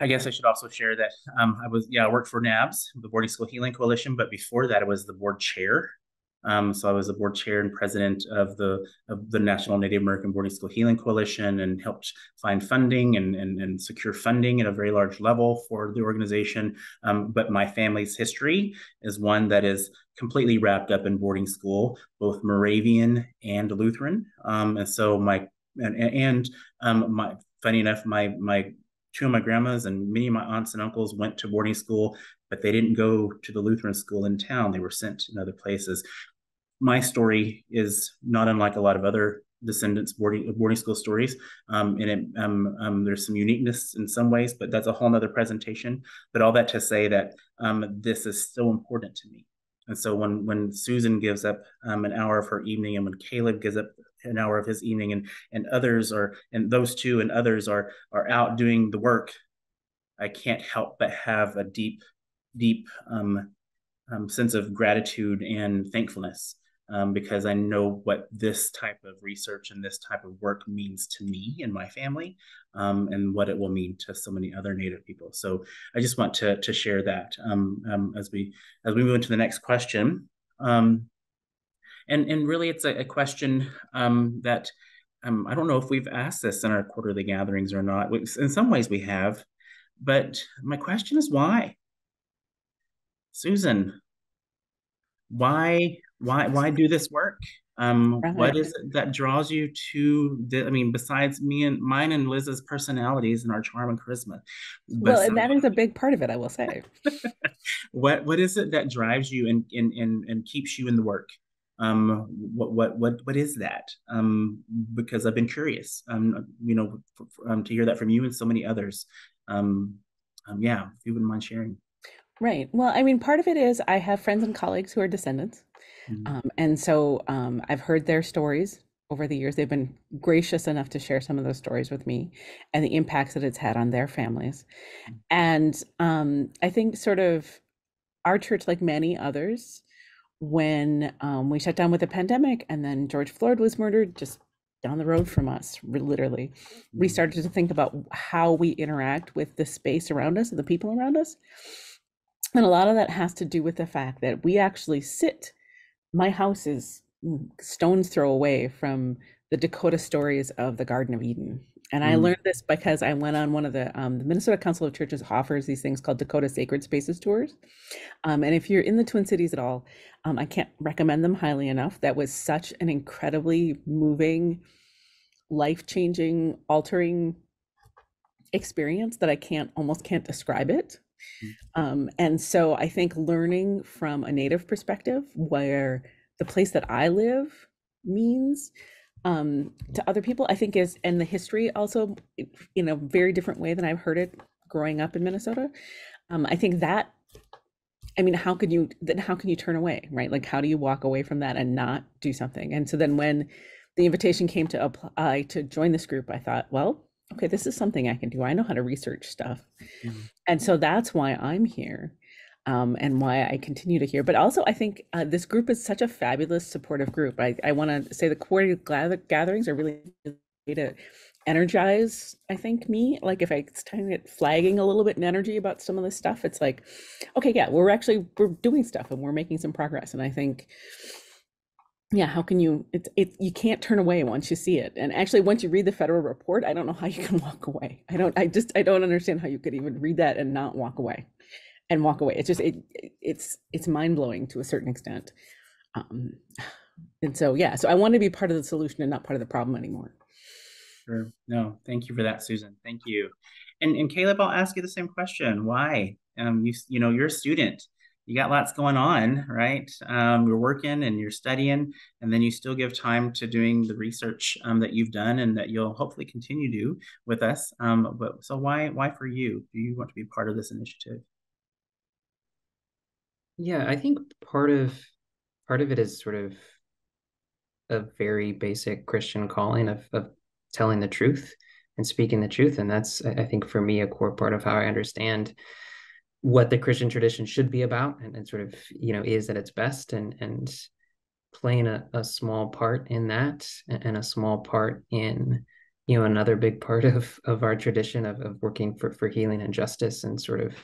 [SPEAKER 1] I guess I should also share that I worked for NABS, the Boarding School Healing Coalition, but before that I was the board chair. So I was the board chair and president of the National Native American Boarding School Healing Coalition, and helped find funding and secure funding at a very large level for the organization. But my family's history is one that is completely wrapped up in boarding school, both Moravian and Lutheran. And so funny enough, my two of my grandmas and many of my aunts and uncles went to boarding school but they didn't go to the Lutheran school in town. They were sent in other places. My story is not unlike a lot of other descendants boarding school stories, there's some uniqueness in some ways, but that's a whole nother presentation. But all that to say that this is so important to me. And so when Susan gives up an hour of her evening, and when Caleb gives up an hour of his evening, and others are, and those two and others are out doing the work, I can't help but have a deep sense of gratitude and thankfulness, because I know what this type of research and this type of work means to me and my family, and what it will mean to so many other Native people. So I just want to share that as we move into the next question. And really, it's a question that I don't know if we've asked this in our quarterly gatherings or not. In some ways we have, but my question is why? Susan, why do this work? What
[SPEAKER 4] Right.
[SPEAKER 1] is it that draws you to I mean, besides mine and Liz's personalities and our charm and charisma?
[SPEAKER 4] Well, and that is a big part of it, I will say.
[SPEAKER 1] What is it that drives you and keeps you in the work? What is that? Because I've been curious, to hear that from you and so many others. Yeah, if you wouldn't mind sharing.
[SPEAKER 4] Right. Well, I mean, part of it is I have friends and colleagues who are descendants. And so I've heard their stories over the years. They've been gracious enough to share some of those stories with me and the impacts that it's had on their families. And I think sort of our church, like many others, when we shut down with the pandemic and then George Floyd was murdered just down the road from us, literally, we started to think about how we interact with the space around us and the people around us. And a lot of that has to do with the fact that we actually my house is stone's throw away from the Dakota stories of the Garden of Eden. And I learned this because I went on one of the Minnesota Council of Churches offers these things called Dakota Sacred Spaces tours. And if you're in the Twin Cities at all, I can't recommend them highly enough. That was such an incredibly moving, life-changing, altering experience that I almost can't describe it. And so I think learning from a Native perspective, where the place that I live means to other people, I think is, and the history also in a very different way than I've heard it growing up in Minnesota. I think that, I mean, how can you turn away, right? Like, how do you walk away from that and not do something? And so then when the invitation came to apply to join this group, I thought, well, okay, this is something I can do. I know how to research stuff. And so that's why I'm here, and why I continue to hear. But also, I think this group is such a fabulous, supportive group. I want to say the quarterly gatherings are really to energize, I think, me. Like, if I start flagging a little bit in energy about some of this stuff, it's like, okay, yeah, we're doing stuff and we're making some progress. And I think, yeah, how can you, you can't turn away once you see it. And actually, once you read the federal report, I don't know how you can walk away. I don't understand how you could even read that and not walk away. It's just, it's mind-blowing to a certain extent. And so, yeah, so I want to be part of the solution and not part of the problem anymore.
[SPEAKER 1] Sure. No, thank you for that, Susan. Thank you. And Caleb, I'll ask you the same question. Why? You're a student. You got lots going on, right? You're working and you're studying, and then you still give time to doing the research that you've done and that you'll hopefully continue to do with us. But so why for you? Do you want to be part of this initiative?
[SPEAKER 3] Yeah, I think part of it is sort of a very basic Christian calling of telling the truth and speaking the truth. And that's, I think, for me, a core part of how I understand what the Christian tradition should be about, and sort of, is at its best, and playing a small part in that, and a small part in, another big part of our tradition of working for healing and justice, and sort of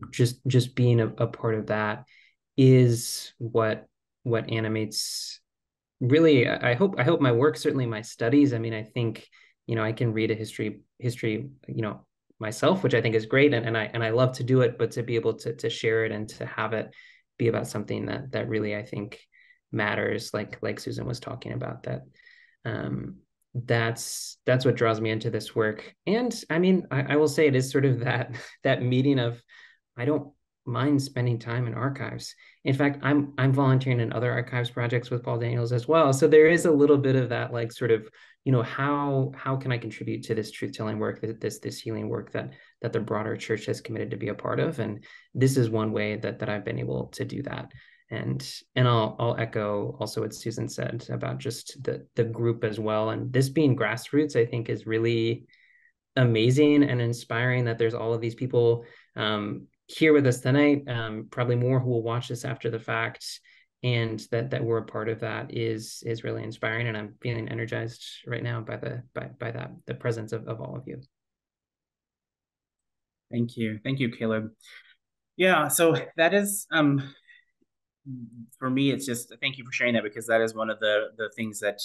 [SPEAKER 3] just being a part of that is what animates really, I hope my work, certainly my studies. I mean, I think, I can read a history, myself, which I think is great. And I love to do it, but to be able to share it and to have it be about something that really, I think, matters, like Susan was talking about, that's what draws me into this work. And I mean, I will say it is sort of that meeting of, mind spending time in archives. In fact, I'm volunteering in other archives projects with Paul Daniels as well. So there is a little bit of that, like, sort of, how can I contribute to this truth-telling work, this healing work that the broader church has committed to be a part of? And this is one way that I've been able to do that. And I'll echo also what Susan said about just the group as well. And this being grassroots, I think, is really amazing and inspiring that there's all of these people here with us tonight, probably more who will watch this after the fact, and that we're a part of that is really inspiring. And I'm feeling energized right now by the presence of all of you.
[SPEAKER 1] Thank you, Caleb. Yeah, so that is for me, it's just thank you for sharing that, because that is one of the things that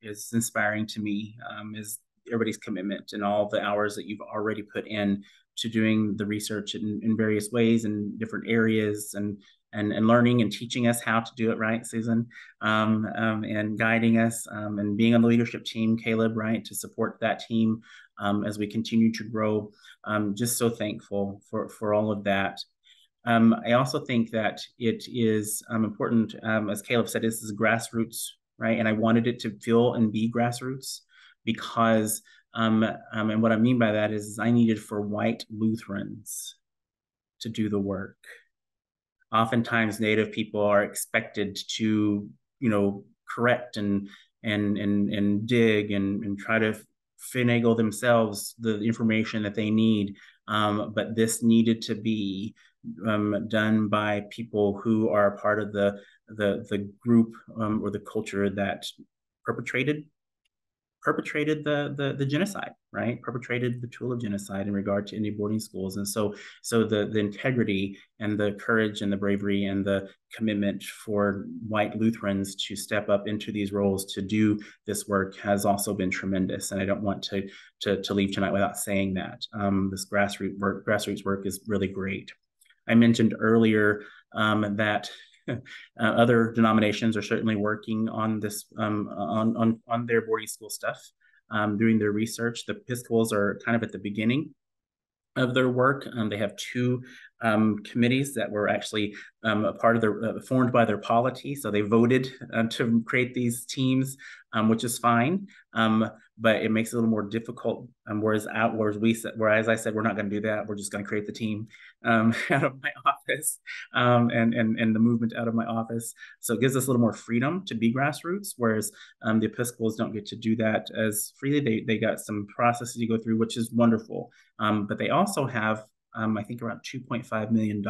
[SPEAKER 1] is inspiring to me, is everybody's commitment and all the hours that you've already put in to doing the research in various ways in different areas, and learning and teaching us how to do it right, Susan, and guiding us, and being on the leadership team, Caleb, right, to support that team as we continue to grow. Just so thankful for all of that. I also think that it is important, as Caleb said, this is grassroots, right? And I wanted it to feel and be grassroots because, and what I mean by that is I needed for white Lutherans to do the work. Oftentimes, Native people are expected to, correct and dig and try to finagle themselves the information that they need. But this needed to be done by people who are part of the group or the culture that perpetrated the genocide, right? Perpetrated the tool of genocide in regard to Indian boarding schools. And so the integrity and the courage and the bravery and the commitment for white Lutherans to step up into these roles to do this work has also been tremendous. And I don't want to leave tonight without saying that. This grassroots work is really great. I mentioned earlier that other denominations are certainly working on this, on their boarding school stuff, doing their research. The Episcopals are kind of at the beginning of their work. They have two committees that were actually a part of their formed by their polity. So they voted to create these teams, which is fine. But it makes it a little more difficult. Whereas I said, we're not going to do that. We're just going to create the team out of my office, and the movement out of my office. So it gives us a little more freedom to be grassroots. Whereas the Episcopals don't get to do that as freely. They got some processes to go through, which is wonderful. But they also have, I think, around $2.5 million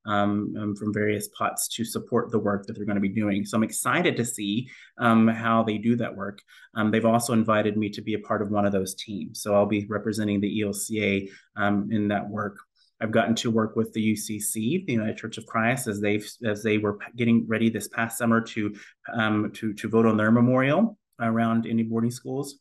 [SPEAKER 1] from various pots to support the work that they're going to be doing. So I'm excited to see how they do that work. They've also invited me to be a part of one of those teams. So I'll be representing the ELCA in that work. I've gotten to work with the UCC, the United Church of Christ, as they were getting ready this past summer to vote on their memorial around Indian boarding schools.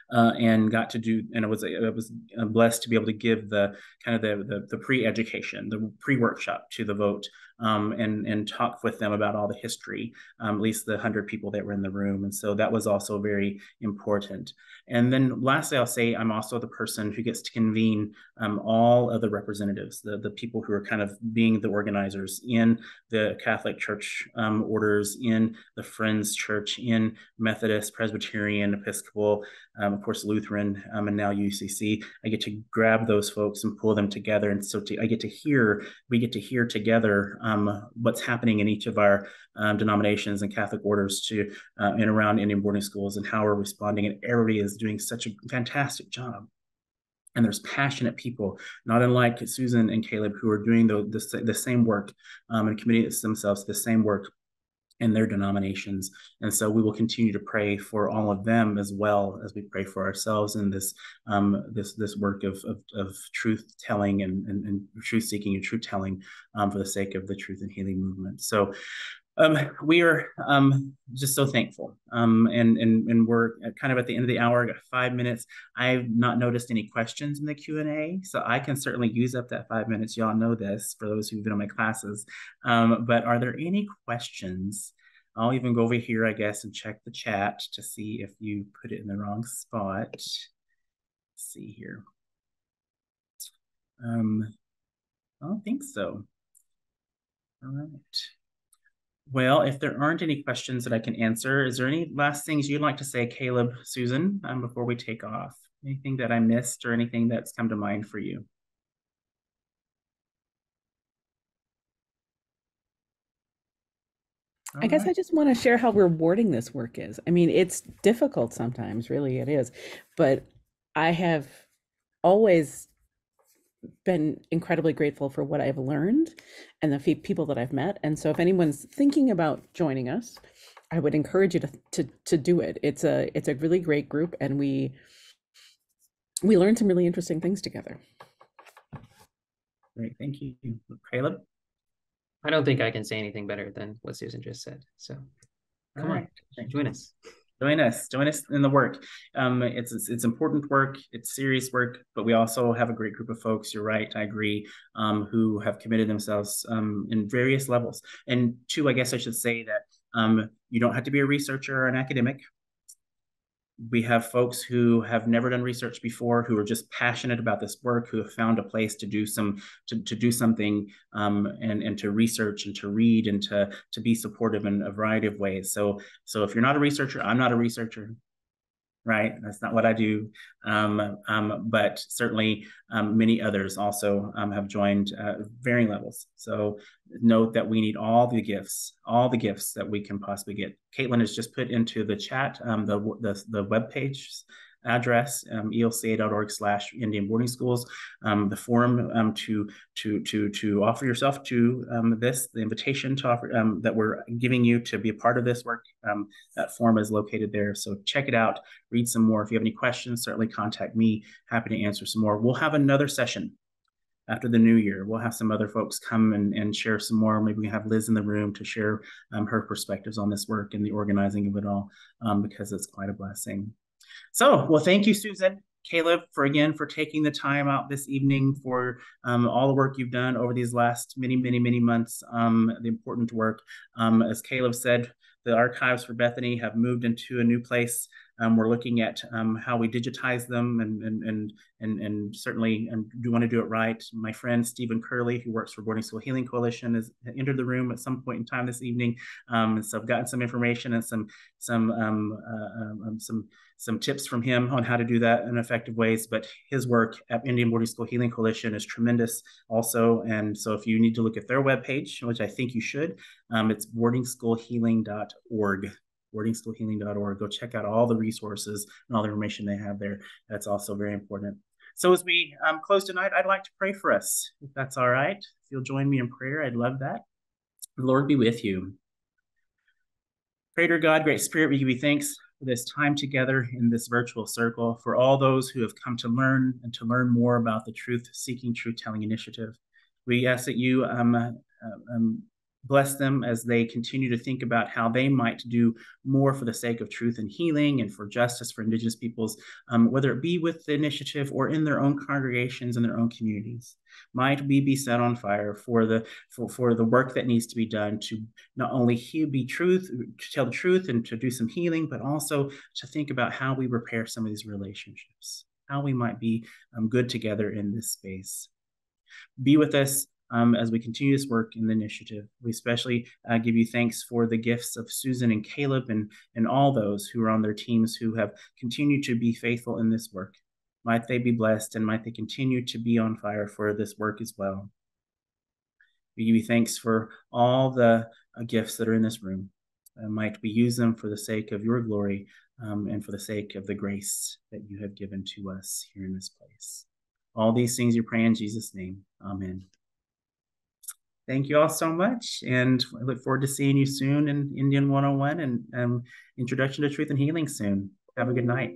[SPEAKER 1] And got to do, and I was blessed to be able to give the kind of the pre-education, the pre-workshop to the vote, and talk with them about all the history, at least the 100 people that were in the room. And so that was also very important. And then lastly, I'll say I'm also the person who gets to convene all of the representatives, the people who are kind of being the organizers in the Catholic Church orders, in the Friends Church, in Methodist, Presbyterian, Episcopal, of course, Lutheran, and now UCC. I get to grab those folks and pull them together. And so we get to hear together what's happening in each of our denominations and Catholic orders to and around Indian boarding schools and how we're responding. And everybody is doing such a fantastic job. And there's passionate people, not unlike Susan and Caleb, who are doing the same work and committing themselves to the same work in their denominations. And so we will continue to pray for all of them as well as we pray for ourselves in this this work of truth telling and truth seeking and truth telling for the sake of the truth and healing movement. So we are just so thankful. And we're kind of at the end of the hour, got 5 minutes. I've not noticed any questions in the Q&A, so I can certainly use up that 5 minutes. Y'all know this for those who've been on my classes. But are there any questions? I'll even go over here, I guess, and check the chat to see if you put it in the wrong spot. Let's see here. I don't think so. All right. Well, if there aren't any questions that I can answer, is there any last things you'd like to say, Caleb, Susan, before we take off? Anything that I missed or anything that's come to mind for you?
[SPEAKER 4] I guess I just want to share how rewarding this work is. I mean, it's difficult sometimes, really it is, but I have always been incredibly grateful for what I've learned and the people that I've met. And so if anyone's thinking about joining us, I would encourage you to do it. It's a really great group, and we learn some really interesting things together.
[SPEAKER 1] Great, thank you. Caleb?
[SPEAKER 3] I don't think I can say anything better than what Susan just said. So come on, join us.
[SPEAKER 1] Join us in the work. It's important work, it's serious work, but we also have a great group of folks, you're right, I agree, who have committed themselves in various levels. And two, I guess I should say that you don't have to be a researcher or an academic. We have folks who have never done research before, who are just passionate about this work, who have found a place to do something and to research and to read and to be supportive in a variety of ways. So if you're not a researcher, I'm not a researcher, right? That's not what I do. But certainly many others also have joined varying levels. So note that we need all the gifts that we can possibly get. Caitlin has just put into the chat the webpage address, elca.org/Indian boarding schools, the form to offer yourself to the invitation to offer that we're giving you to be a part of this work. That form is located there. So check it out, read some more. If you have any questions, certainly contact me. Happy to answer some more. We'll have another session after the new year. We'll have some other folks come and share some more. Maybe we have Liz in the room to share her perspectives on this work and the organizing of it all, because it's quite a blessing. So, well, thank you, Susan, Caleb, for taking the time out this evening for all the work you've done over these last many months, the important work. As Caleb said, the archives for Bethany have moved into a new place. We're looking at how we digitize them and certainly do want to do it right. My friend Stephen Curley, who works for Boarding School Healing Coalition, has entered the room at some point in time this evening. So I've gotten some information and some tips from him on how to do that in effective ways. But his work at Indian Boarding School Healing Coalition is tremendous also. And so if you need to look at their webpage, which I think you should, it's boardingschoolhealing.org. boardingschoolhealing.org. Go check out all the resources and all the information they have there. That's also very important. So as we close tonight, I'd like to pray for us, if that's all right. If you'll join me in prayer, I'd love that. The Lord be with you. Creator God, great Spirit, we give you thanks for this time together in this virtual circle, for all those who have come to learn and to learn more about the Truth-Seeking, Truth-Telling Initiative. We ask that you bless them as they continue to think about how they might do more for the sake of truth and healing and for justice for Indigenous peoples, whether it be with the initiative or in their own congregations and their own communities. Might we be set on fire for the work that needs to be done to not only to tell the truth and to do some healing, but also to think about how we repair some of these relationships, how we might be good together in this space. Be with us as we continue this work in the initiative. We especially give you thanks for the gifts of Susan and Caleb and all those who are on their teams who have continued to be faithful in this work. Might they be blessed and might they continue to be on fire for this work as well. We give you thanks for all the gifts that are in this room. Might we use them for the sake of your glory and for the sake of the grace that you have given to us here in this place. All these things you pray in Jesus' name. Amen. Thank you all so much, and I look forward to seeing you soon in Indian 101 and Introduction to Truth and Healing soon. Have a good night.